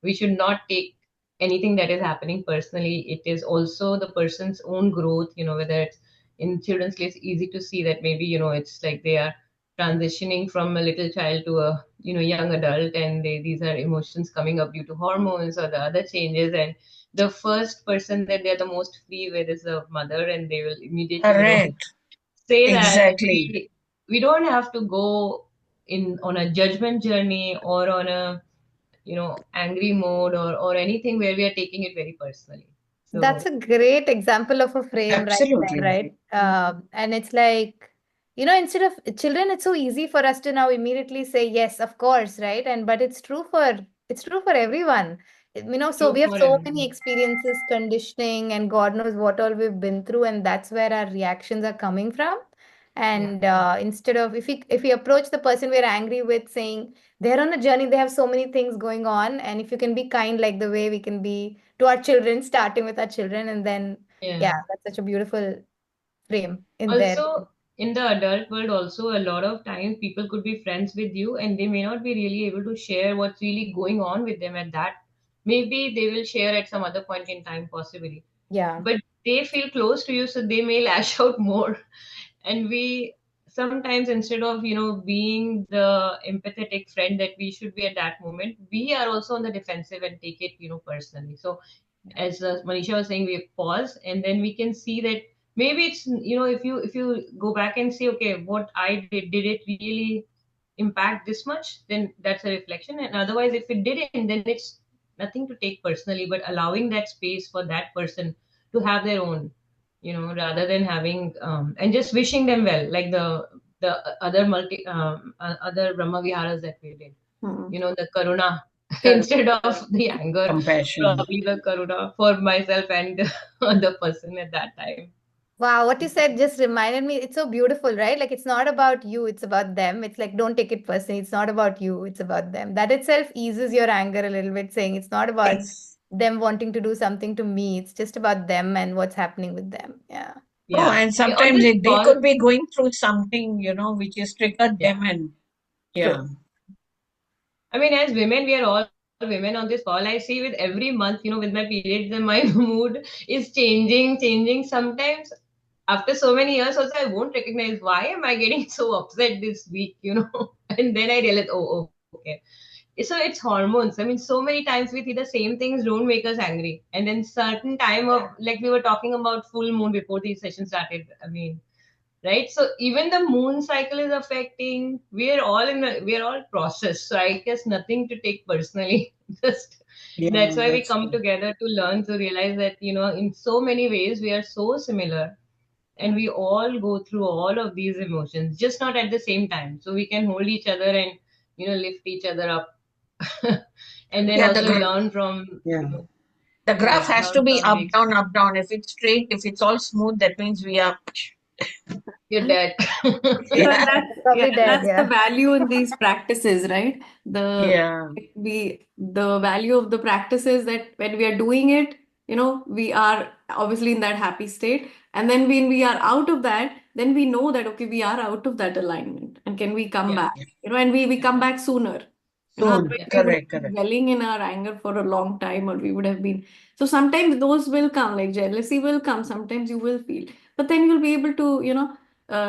we should not take anything that is happening personally. It is also the person's own growth, whether it's in children's case easy to see that maybe it's like they are transitioning from a little child to a young adult, and these are emotions coming up due to hormones or the other changes, and the first person that they're the most free with is the mother, and they will immediately Correct. say that. And Exactly. we don't have to go in on a judgment journey or on a angry mode or anything where we are taking it very personally. That's So a great example of a frame right there, Absolutely. right? And it's like, instead of children, it's so easy for us to now immediately say, yes, of course, right? And but it's true for everyone. So true we have for so many everyone. experiences, conditioning, and God knows what all we've been through, and that's where our reactions are coming from. Yeah. And instead of if we approach the person we're angry with saying they're on a journey, they have so many things going on, and if you can be kind like the way we can be to our children, starting with our children, and then, yeah, Yeah. that's such a beautiful frame in there. Also, in the adult world also, a lot of times people could be friends with you and they may not be really able to share what's really going on with them at that. Maybe they will share at some other point in time, possibly, Yeah. but they feel close to you, so they may lash out more. And we sometimes, instead of being the empathetic friend that we should be at that moment, we are also on the defensive and take it personally. So as Manisha was saying, we pause and then we can see that maybe it's if you go back and see, okay, what I did it really impact this much, then that's a reflection. And otherwise, if it didn't, then it's nothing to take personally, but allowing that space for that person to have their own, rather than having and just wishing them well, like the other Brahmaviharas that we did, Hmm. the karuna Correct. instead of the anger, Compassion. probably the karuna for myself and the other person at that time. Wow, what you said just reminded me. It's so beautiful, right? Like it's not about you, it's about them. It's like don't take it personally. It's not about you, it's about them. That itself eases your anger a little bit, saying it's not about Ex- them wanting to do something to me. It's just about them and what's happening with them. Yeah. oh, Yeah. and On sometimes this they call, could be going through something, which has triggered them, and True. yeah, I mean, as women, we are all women on this call. I see with every month, with my periods, and my mood is changing. Sometimes, after so many years, also, I won't recognize why am I getting so upset this week. And then I realize, oh, okay. So it's hormones. I mean, so many times we see the same things don't make us angry. And then certain time of, like we were talking about full moon before the session started. I mean, right, so even the moon cycle is affecting, we're all processed, so I guess nothing to take personally. Just that's yeah, why we that's come true. together to learn, to realize that in so many ways we are so similar, and we all go through all of these emotions, just not at the same time, so we can hold each other and lift each other up. And then Yeah, also learn from yeah. The graph yeah, has to learn be from the up, down, experience. up, down. If it's straight, if it's all smooth, that means we are, You're dead. yeah, Probably dead, That's the yeah. value in these practices, right? yeah, The value of the practice is that when we are doing it, we are obviously in that happy state. And then when we are out of that, then we know that okay, we are out of that alignment. And can we come Yeah, back? And we come back sooner. soon. Otherwise yeah, we would Correct, have been correct. dwelling in our anger for a long time, or we would have been. So sometimes those will come, like jealousy will come, sometimes you will feel. But then you'll be able to,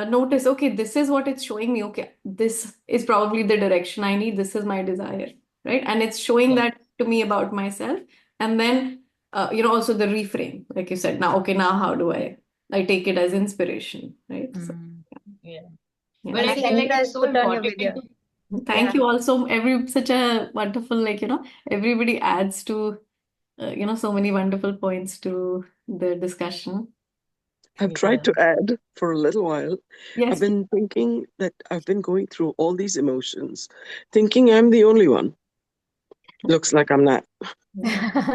notice, okay, this is what it's showing me. Okay, this is probably the direction I need. This is my desire, right? And it's showing yeah, that to me about myself. And then, also the reframe, like you said, now, okay, now how do I take it as inspiration, right? So, Mm. yeah. yeah, But I I see feel like Anita it's has so put on your important video. to, thank Yeah. you also. Such a wonderful, everybody adds to, so many wonderful points to the discussion. I've tried yeah. to add for a little while. I've Yes, please. been thinking that I've been going through all these emotions, thinking I'm the only one. Looks like I'm not.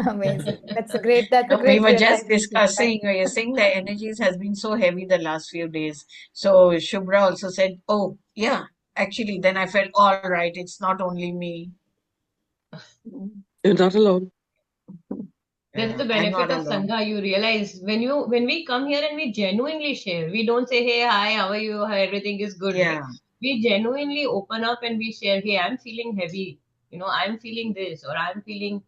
Amazing. That's a No, we great were just realization. discussing, we were saying the energies has been so heavy the last few days. So Shubhra also said, oh, yeah, actually, then I felt all right. It's not only me. You're not alone. That's the I'm benefit not of alone. Sangha. You realize when we come here and we genuinely share, we don't say, hey, hi, how are you? How everything is good, right? Yeah, We genuinely open up and we share, hey, I'm feeling heavy. I'm feeling this, or I'm feeling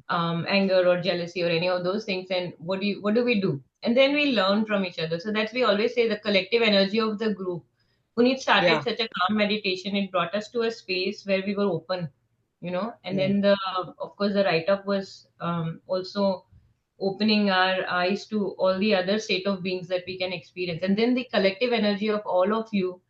anger or jealousy or any of those things, and what do we do? And then we learn from each other. So that's, we always say, the collective energy of the group. Puneet started yeah, such a calm meditation. It brought us to a space where we were open, and yeah. then of course the write up was also opening our eyes to all the other state of beings that we can experience, and then the collective energy of all of you,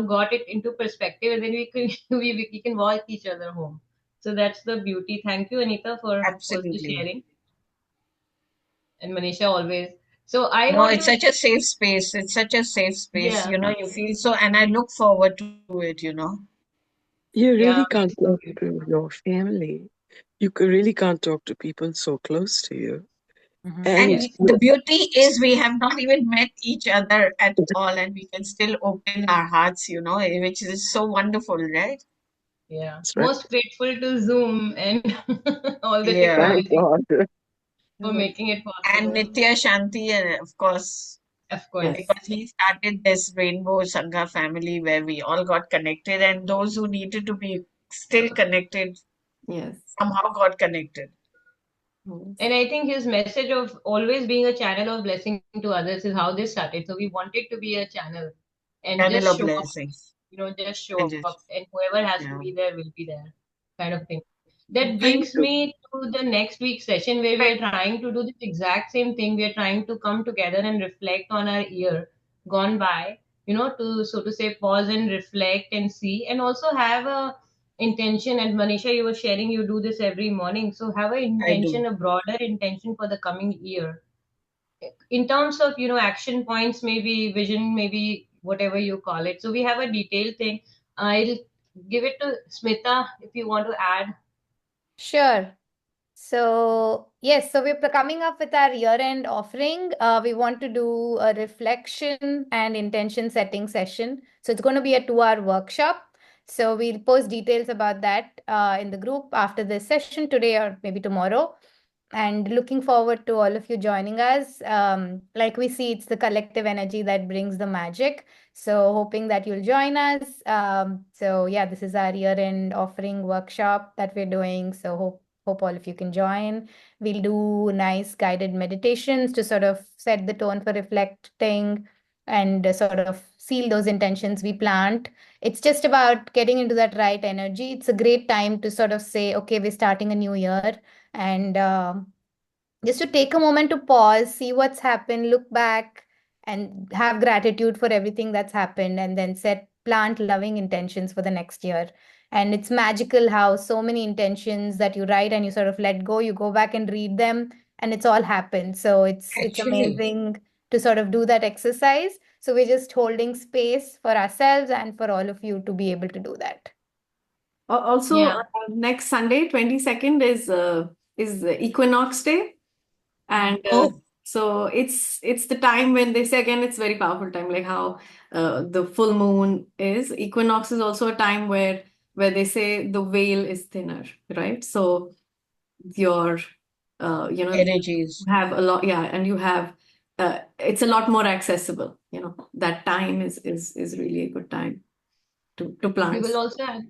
got it into perspective, and then we can we can walk each other home. So that's the beauty. Thank you, Anita, for also Absolutely. sharing, and Manisha always. So I No, want it's to, such a safe space. It's such a safe space. yeah, You feel so, and I look forward to it. You yeah, really me can't too, talk to your family. Really can't talk to people so close to you. Mhm. And And yeah, the beauty is we have not even met each other at all, and we can still open our hearts, which is so wonderful, right? yeah. that's right. Most grateful to Zoom and all the Yeah. Thank technology God. for Mhm. making it And possible. Nitya Shanti, and of course. Of course. Yes. because he started this Rainbow Sangha family where we all got connected, and those who needed to be still connected Yes. somehow got connected. Yes. And I think his message of always being a channel of blessing to others is how this started. So we wanted to be a channel and Channel just of show up, blessings. just show And up, just, and whoever has to yeah. be there will be there, kind of thing. That Thank brings you. me to the next week's session where we are trying to do this exact same thing. We are trying to come together and reflect on our year gone by, to so to say pause and reflect and see, and also have a intention. And Manisha, you were sharing you do this every morning. So have an I do. intention, a broader intention for the coming year in terms of action points, maybe vision, maybe whatever you call it. So we have a detailed thing. I'll give it to Smita if you want to add. Sure. So, yes, so we're coming up with our year-end offering. We want to do a reflection and intention setting session. So, it's going to be a 2-hour workshop. So, we'll post details about that in the group after this session today or maybe tomorrow. And looking forward to all of you joining us. Like we see, it's the collective energy that brings the magic. So, hoping that you'll join us. So, yeah, this is our year-end offering workshop that we're doing. So, hope all of you can join. We'll do nice guided meditations to sort of set the tone for reflecting and sort of seal those intentions we plant. It's just about getting into that right energy. It's a great time to sort of say, okay, we're starting a new year, and just to take a moment to pause, see what's happened, look back, and have gratitude for everything that's happened, and then set plant loving intentions for the next year. And it's magical how so many intentions that you write and you sort of let go, you go back and read them, and it's all happened. So it's Actually, amazing to sort of do that exercise. So we're just holding space for ourselves and for all of you to be able to do that. Also, Yeah. next Sunday, 22nd is the Equinox Day. And oh, so it's the time when they say, again, it's very powerful time, like how the full moon is. Equinox is also a time where they say the veil is thinner, right? So your you energies. have a lot, yeah, and you have it's a lot more accessible. That time is really a good time to We will plants. also have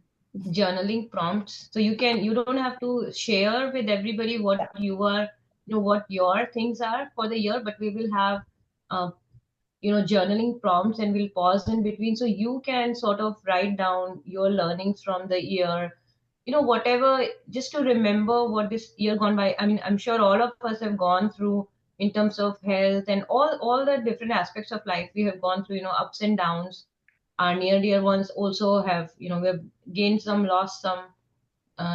journaling prompts, so you don't have to share with everybody what you are, what your things are for the year, but we will have uh, journaling prompts, and we'll pause in between so you can sort of write down your learnings from the year, whatever, just to remember what this year gone by. I mean, I'm sure all of us have gone through in terms of health and all the different aspects of life. We have gone through, ups and downs. Our near dear ones also have, we have gained some, lost some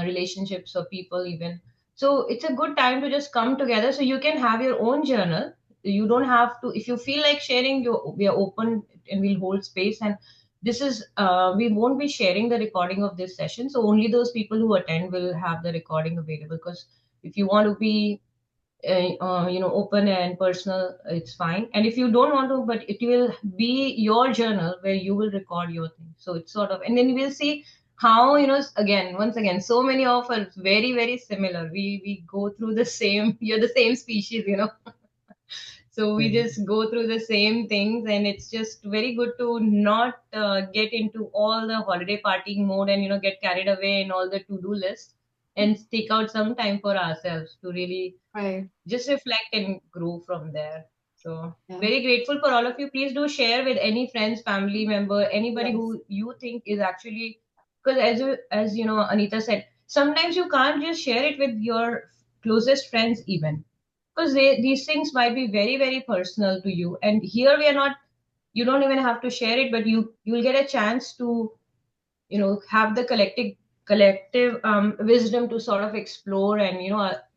relationships or people even. So it's a good time to just come together so you can have your own journal. You don't have to, if you feel like sharing, we are open and we'll hold space. And this is we won't be sharing the recording of this session, so only those people who attend will have the recording available. Because if you want to be open and personal, it's fine. And if you don't want to, but it will be your journal where you will record your thing. So it's sort of, and then we'll see how, again, once again, so many of us very, very similar. We go through the same, you're the same species, so we Mm. just go through the same things, and it's just very good to not get into all the holiday partying mode and get carried away in all the to-do lists, and take out some time for ourselves to really Right. just reflect and grow from there. So Yeah. very grateful for all of you. Please do share with any friends, family member, anybody Yes. who you think is actually, because as Anita said, sometimes you can't just share it with your closest friends even, because these things might be very, very personal to you. And here we are not, you don't even have to share it, but you'll get a chance to have the collective wisdom to sort of explore, and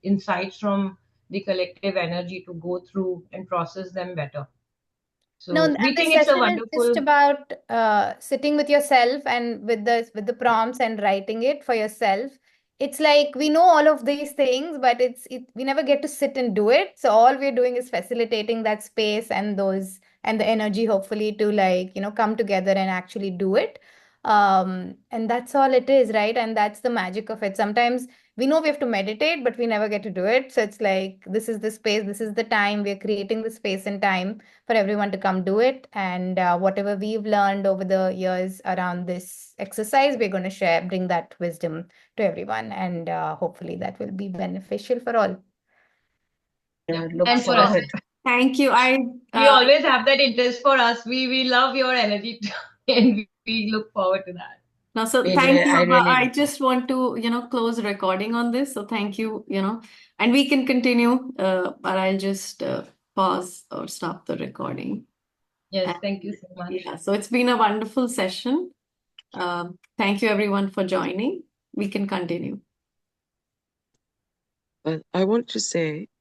insights from the collective energy to go through and process them better. No, So and we the think it's a session is just wonderful. about sitting with yourself and with the prompts and writing it for yourself. It's like we know all of these things, but we never get to sit and do it. So all we're doing is facilitating that space and those and the energy, hopefully, to come together and actually do it. And that's all it is, right? And that's the magic of it. Sometimes we know we have to meditate, but we never get to do it. So it's like, this is the space, this is the time. We're creating the space and time for everyone to come do it. And whatever we've learned over the years around this exercise, we're going to share, bring that wisdom to everyone. And hopefully that will be beneficial for all. Yeah, Yeah. look And for us, forward. Thank you. we always have that interest for us. We love your energy too, and we look forward to that. No, so We thank you. I really I do. just want to, close recording on this. So thank you, and we can continue, but I'll just pause or stop the recording. Yes, And thank you so much. yeah, so it's been a wonderful session. Thank you everyone for joining. We can continue. But I want to say